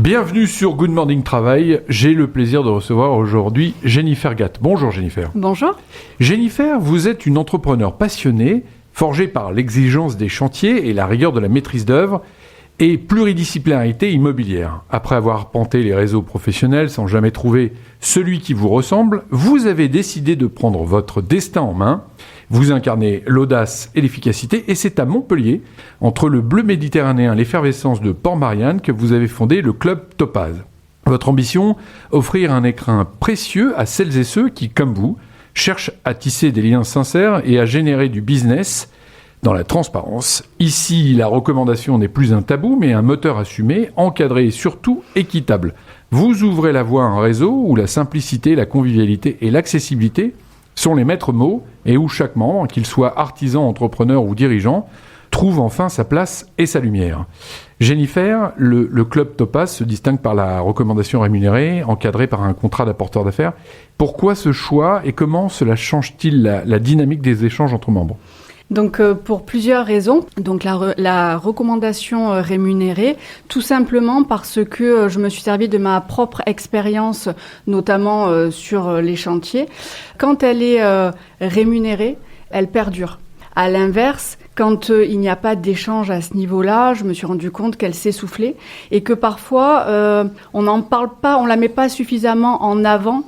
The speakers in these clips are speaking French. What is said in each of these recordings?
Bienvenue sur Good Morning Travail. J'ai le plaisir de recevoir aujourd'hui Jennifer Gatt. Bonjour Jennifer. Bonjour. Jennifer, vous êtes une entrepreneure passionnée, forgée par l'exigence des chantiers et la rigueur de la maîtrise d'œuvre et pluridisciplinarité immobilière. Après avoir arpenté les réseaux professionnels sans jamais trouver celui qui vous ressemble, vous avez décidé de prendre votre destin en main. Vous incarnez l'audace et l'efficacité et c'est à Montpellier, entre le bleu méditerranéen et l'effervescence de Port-Marianne, que vous avez fondé le club Topaz. Votre ambition, offrir un écrin précieux à celles et ceux qui, comme vous, cherchent à tisser des liens sincères et à générer du business dans la transparence. Ici, la recommandation n'est plus un tabou, mais un moteur assumé, encadré et surtout équitable. Vous ouvrez la voie à un réseau où la simplicité, la convivialité et l'accessibilité sont les maîtres mots et où chaque membre, qu'il soit artisan, entrepreneur ou dirigeant, trouve enfin sa place et sa lumière. Jennifer, le club Topaz se distingue par la recommandation rémunérée, encadrée par un contrat d'apporteur d'affaires. Pourquoi ce choix et comment cela change-t-il la dynamique des échanges entre membres ? Donc pour plusieurs raisons. Donc la recommandation rémunérée, tout simplement parce que je me suis servi de ma propre expérience, notamment sur les chantiers. Quand elle est rémunérée, elle perdure. À l'inverse, quand il n'y a pas d'échange à ce niveau-là, je me suis rendu compte qu'elle s'essoufflait et que parfois on n'en parle pas, on la met pas suffisamment en avant.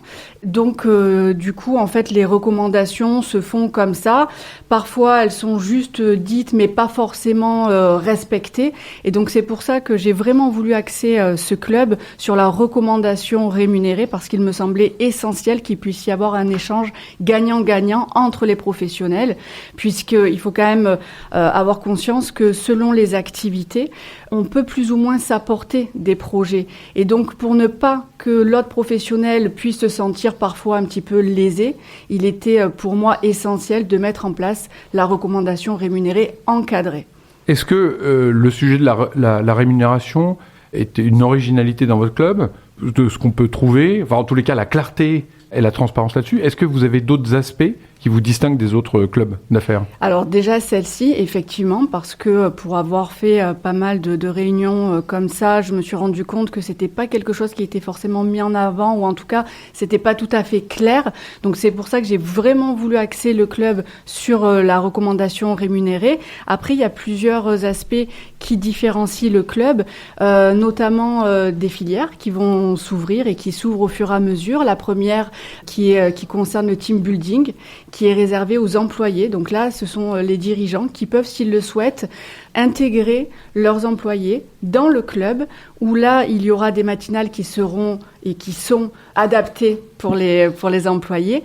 Donc du coup, en fait, les recommandations se font comme ça. Parfois, elles sont juste dites, mais pas forcément respectées. Et donc, c'est pour ça que j'ai vraiment voulu axer ce club sur la recommandation rémunérée, parce qu'il me semblait essentiel qu'il puisse y avoir un échange gagnant-gagnant entre les professionnels, puisqu'il faut quand même avoir conscience que selon les activités, on peut plus ou moins s'apporter des projets. Et donc, pour ne pas que l'autre professionnel puisse se sentir parfois un petit peu lésé, il était pour moi essentiel de mettre en place la recommandation rémunérée encadrée. Est-ce que le sujet de la rémunération est une originalité dans votre club, de ce qu'on peut trouver, enfin en tous les cas la clarté et la transparence là-dessus? Est-ce que vous avez d'autres aspects qui vous distinguent des autres clubs d'affaires? Alors déjà celle-ci, effectivement, parce que pour avoir fait pas mal de réunions comme ça, je me suis rendu compte que c'était pas quelque chose qui était forcément mis en avant, ou en tout cas, c'était pas tout à fait clair. Donc c'est pour ça que j'ai vraiment voulu axer le club sur la recommandation rémunérée. Après, il y a plusieurs aspects qui différencient le club, notamment des filières qui vont s'ouvrir et qui s'ouvrent au fur et à mesure. La première qui concerne le team building, qui est réservé aux employés. Donc là, ce sont les dirigeants qui peuvent, s'ils le souhaitent, intégrer leurs employés dans le club, où là, il y aura des matinales qui seront et qui sont adaptées pour les employés,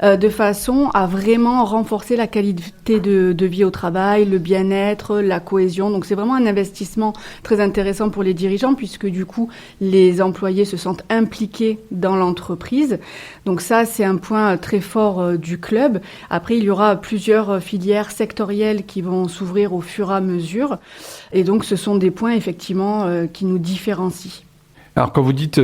de façon à vraiment renforcer la qualité de vie au travail, le bien-être, la cohésion. Donc c'est vraiment un investissement très intéressant pour les dirigeants, puisque du coup, les employés se sentent impliqués dans l'entreprise. Donc ça, c'est un point très fort du club. Après, il y aura plusieurs filières sectorielles qui vont s'ouvrir au fur et à mesure. Et donc, ce sont des points, effectivement, qui nous différencient. Alors, quand vous dites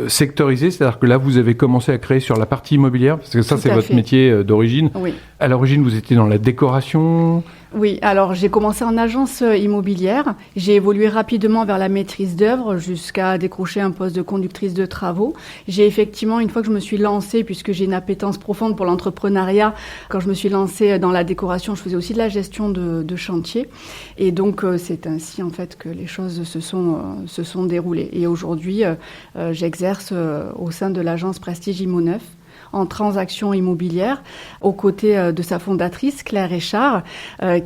sectorisé, c'est-à-dire que là, vous avez commencé à créer sur la partie immobilière, parce que ça, c'est votre métier d'origine. Oui. À l'origine, vous étiez dans la décoration. Oui, alors j'ai commencé en agence immobilière. J'ai évolué rapidement vers la maîtrise d'œuvre jusqu'à décrocher un poste de conductrice de travaux. J'ai effectivement, une fois que je me suis lancée, puisque j'ai une appétence profonde pour l'entrepreneuriat, quand je me suis lancée dans la décoration, je faisais aussi de la gestion de chantier. Et donc, c'est ainsi, en fait, que les choses se sont déroulées. Et aujourd'hui, j'exerce au sein de l'agence Prestige Immo Neuf, en transaction immobilière, aux côtés de sa fondatrice, Claire Richard,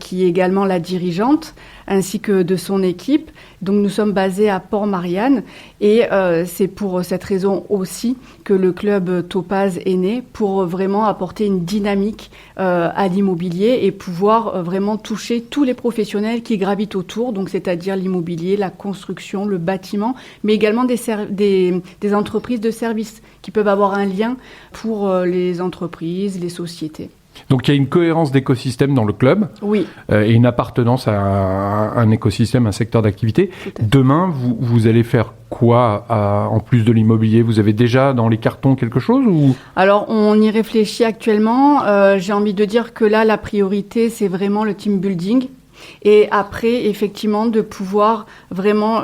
qui est également la dirigeante, ainsi que de son équipe. Donc nous sommes basés à Port-Marianne et c'est pour cette raison aussi que le club Topaz est né, pour vraiment apporter une dynamique à l'immobilier et pouvoir vraiment toucher tous les professionnels qui gravitent autour, donc c'est-à-dire l'immobilier, la construction, le bâtiment, mais également des entreprises de services qui peuvent avoir un lien pour les entreprises, les sociétés. Donc il y a une cohérence d'écosystème dans le club, oui, et une appartenance à un écosystème, un secteur d'activité. Demain, vous allez faire quoi en plus de l'immobilier? Vous avez déjà dans les cartons quelque chose ou... Alors on y réfléchit actuellement. J'ai envie de dire que là, la priorité, c'est vraiment le team building. Et après, effectivement, de pouvoir vraiment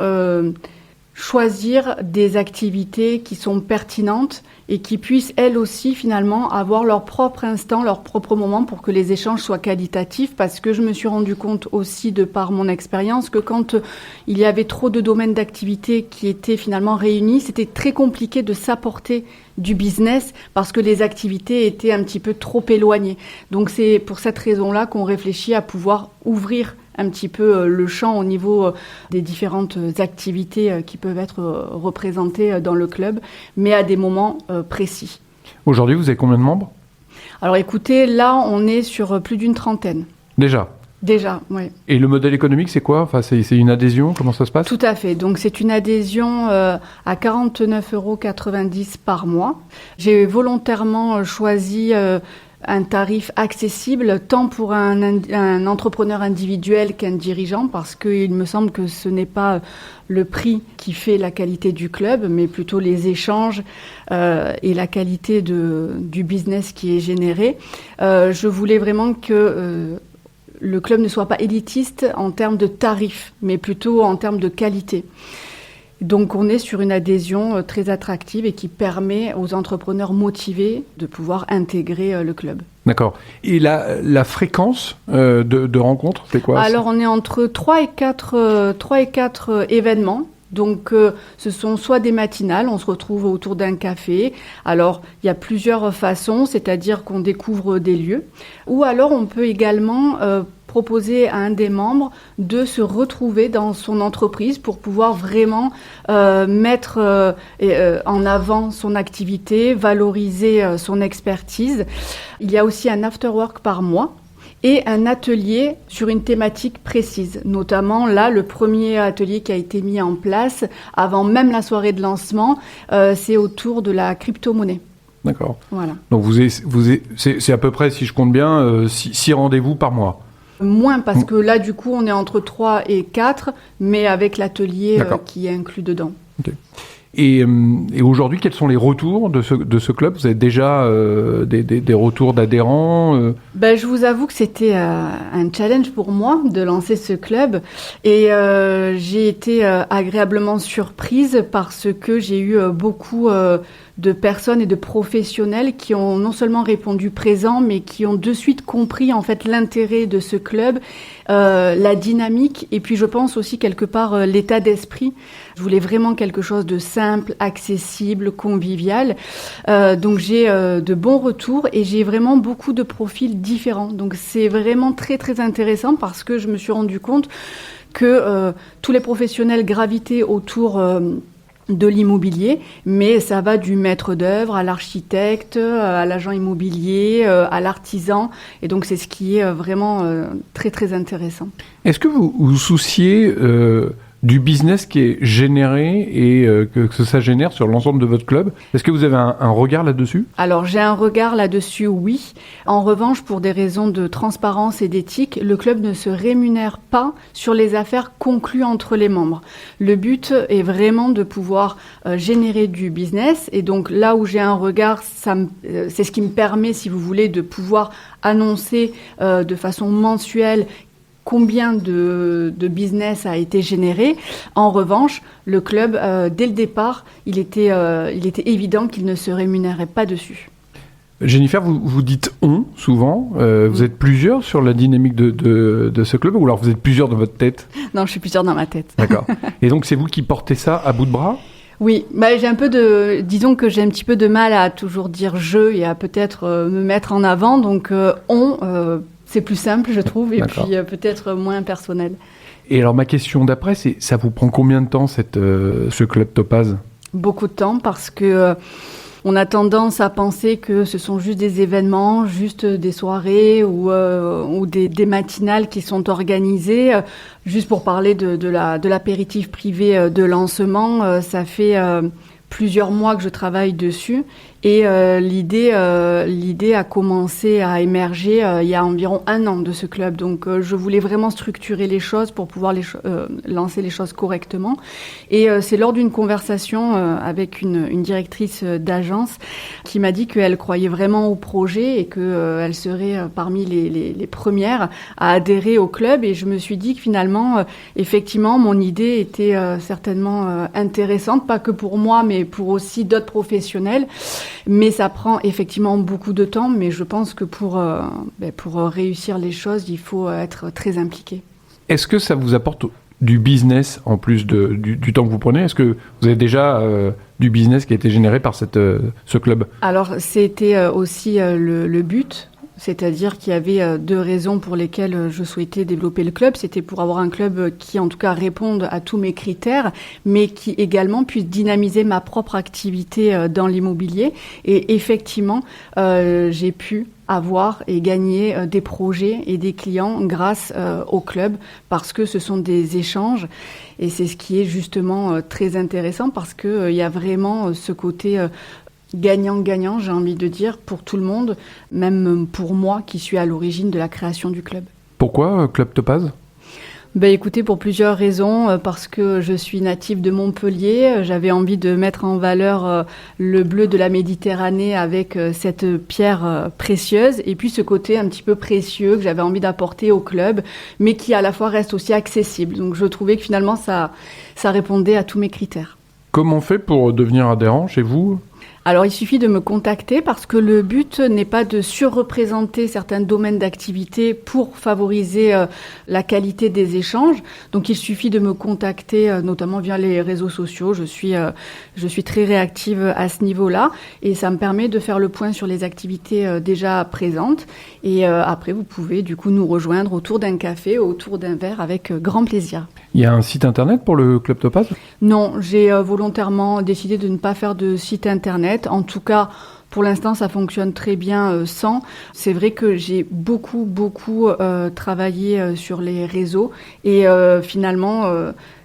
choisir des activités qui sont pertinentes et qui puissent, elles aussi, finalement, avoir leur propre instant, leur propre moment pour que les échanges soient qualitatifs. Parce que je me suis rendu compte aussi, de par mon expérience, que quand il y avait trop de domaines d'activité qui étaient finalement réunis, c'était très compliqué de s'apporter du business parce que les activités étaient un petit peu trop éloignées. Donc c'est pour cette raison-là qu'on réfléchit à pouvoir ouvrir un petit peu le champ au niveau des différentes activités qui peuvent être représentées dans le club, mais à des moments précis. Aujourd'hui, vous avez combien de membres ? Alors écoutez, là, on est sur plus d'une trentaine. Déjà, oui. Et le modèle économique, c'est quoi ? Enfin, c'est une adhésion ? Comment ça se passe ? Tout à fait. Donc, c'est une adhésion à 49,90 € par mois. J'ai volontairement choisi un tarif accessible, tant pour un entrepreneur individuel qu'un dirigeant, parce qu'il me semble que ce n'est pas le prix qui fait la qualité du club, mais plutôt les échanges et la qualité du business qui est généré. Je voulais vraiment que le club ne soit pas élitiste en termes de tarifs, mais plutôt en termes de qualité. Donc on est sur une adhésion très attractive et qui permet aux entrepreneurs motivés de pouvoir intégrer le club. D'accord. Et la fréquence de rencontres, c'est quoi ? Alors on est entre 3 et 4 événements. Donc, ce sont soit des matinales, on se retrouve autour d'un café. Alors, il y a plusieurs façons, c'est-à-dire qu'on découvre des lieux. Ou alors, on peut également proposer à un des membres de se retrouver dans son entreprise pour pouvoir vraiment mettre en avant son activité, valoriser son expertise. Il y a aussi un after-work par mois et un atelier sur une thématique précise. Notamment, là, le premier atelier qui a été mis en place, avant même la soirée de lancement, c'est autour de la crypto-monnaie. D'accord. Voilà. Donc, c'est à peu près, si je compte bien, 6 rendez-vous par mois. Moins, parce que là, du coup, on est entre 3 et 4, mais avec l'atelier qui est inclus dedans. Okay. Et aujourd'hui, quels sont les retours de ce club ? Vous avez déjà des retours d'adhérents Je vous avoue que c'était un challenge pour moi de lancer ce club. Et j'ai été agréablement surprise parce que j'ai eu beaucoup de personnes et de professionnels qui ont non seulement répondu présent, mais qui ont de suite compris en fait l'intérêt de ce club, la dynamique et puis je pense aussi quelque part l'état d'esprit. Je voulais vraiment quelque chose de simple, accessible, convivial. Donc j'ai de bons retours et j'ai vraiment beaucoup de profils différents. Donc c'est vraiment très très intéressant parce que je me suis rendu compte que tous les professionnels gravitaient autour de l'immobilier, mais ça va du maître d'œuvre à l'architecte, à l'agent immobilier, à l'artisan, et donc c'est ce qui est vraiment très très intéressant. Est-ce que vous vous souciez du business qui est généré et que ça génère sur l'ensemble de votre club ? Est-ce que vous avez un regard là-dessus ? Alors, j'ai un regard là-dessus, oui. En revanche, pour des raisons de transparence et d'éthique, le club ne se rémunère pas sur les affaires conclues entre les membres. Le but est vraiment de pouvoir générer du business. Et donc, là où j'ai un regard, c'est ce qui me permet, si vous voulez, de pouvoir annoncer de façon mensuelle combien de business a été généré. En revanche, le club, dès le départ, il était évident qu'il ne se rémunérait pas dessus. Jennifer, vous dites « on » souvent. Vous êtes plusieurs sur la dynamique de ce club ou alors vous êtes plusieurs dans votre tête ? Non, je suis plusieurs dans ma tête. D'accord. Et donc, c'est vous qui portez ça à bout de bras ? Oui, disons que j'ai un petit peu de mal à toujours dire « je » et à peut-être me mettre en avant. Donc, on... c'est plus simple, je trouve, et D'accord. Puis peut-être moins personnel. Et alors, ma question d'après, c'est ça vous prend combien de temps, ce club Topaz ? Beaucoup de temps, parce que on a tendance à penser que ce sont juste des événements, juste des soirées ou des matinales qui sont organisées. Juste pour parler de l'apéritif privé de lancement, ça fait plusieurs mois que je travaille dessus Et l'idée a commencé à émerger il y a environ 1 an de ce club. Donc je voulais vraiment structurer les choses pour pouvoir lancer les choses correctement. Et c'est lors d'une conversation avec une directrice d'agence qui m'a dit qu'elle croyait vraiment au projet et qu'elle serait parmi les premières à adhérer au club. Et je me suis dit que finalement, effectivement, mon idée était certainement intéressante, pas que pour moi, mais pour aussi d'autres professionnels. Mais ça prend effectivement beaucoup de temps, mais je pense que pour réussir les choses, il faut être très impliqué. Est-ce que ça vous apporte du business en plus du temps que vous prenez? Est-ce que vous avez déjà du business qui a été généré par ce club? Alors, c'était aussi le but. C'est-à-dire qu'il y avait 2 raisons pour lesquelles je souhaitais développer le club. C'était pour avoir un club qui, en tout cas, réponde à tous mes critères, mais qui également puisse dynamiser ma propre activité dans l'immobilier. Et effectivement, j'ai pu avoir et gagner des projets et des clients grâce au club, parce que ce sont des échanges. Et c'est ce qui est justement très intéressant, parce qu'il y a vraiment ce côté gagnant-gagnant, j'ai envie de dire, pour tout le monde, même pour moi qui suis à l'origine de la création du club. Pourquoi Club Topaz ? Écoutez, pour plusieurs raisons, parce que je suis native de Montpellier, j'avais envie de mettre en valeur le bleu de la Méditerranée avec cette pierre précieuse, et puis ce côté un petit peu précieux que j'avais envie d'apporter au club, mais qui à la fois reste aussi accessible. Donc je trouvais que finalement ça répondait à tous mes critères. Comment on fait pour devenir adhérent chez vous ? Alors, il suffit de me contacter parce que le but n'est pas de surreprésenter certains domaines d'activité pour favoriser la qualité des échanges. Donc, il suffit de me contacter, notamment via les réseaux sociaux. Je suis très réactive à ce niveau-là et ça me permet de faire le point sur les activités déjà présentes. Et après, vous pouvez du coup nous rejoindre autour d'un café, autour d'un verre avec grand plaisir. Il y a un site internet pour le Club Topaz ? Non, j'ai volontairement décidé de ne pas faire de site internet. En tout cas, pour l'instant, ça fonctionne très bien sans. C'est vrai que j'ai beaucoup travaillé sur les réseaux et finalement,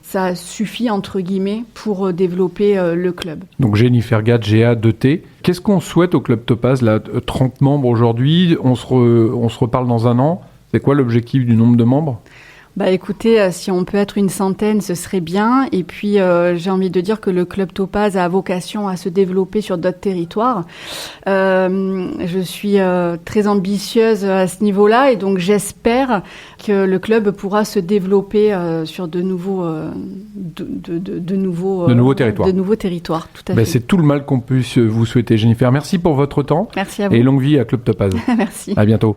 ça suffit, entre guillemets, pour développer le club. Donc Jennifer Gatt, GA2T. Qu'est-ce qu'on souhaite au Club Topaz là, 30 membres aujourd'hui, on se reparle dans 1 an. C'est quoi l'objectif du nombre de membres ? Écoutez, si on peut être une centaine, ce serait bien. Et puis, j'ai envie de dire que le Club Topaz a vocation à se développer sur d'autres territoires. Je suis très ambitieuse à ce niveau-là et donc j'espère que le club pourra se développer sur de nouveaux territoires. De nouveaux territoires, tout à fait. C'est tout le mal qu'on puisse vous souhaiter, Jennifer. Merci pour votre temps. Merci à vous. Et longue vie à Club Topaz. Merci. À bientôt.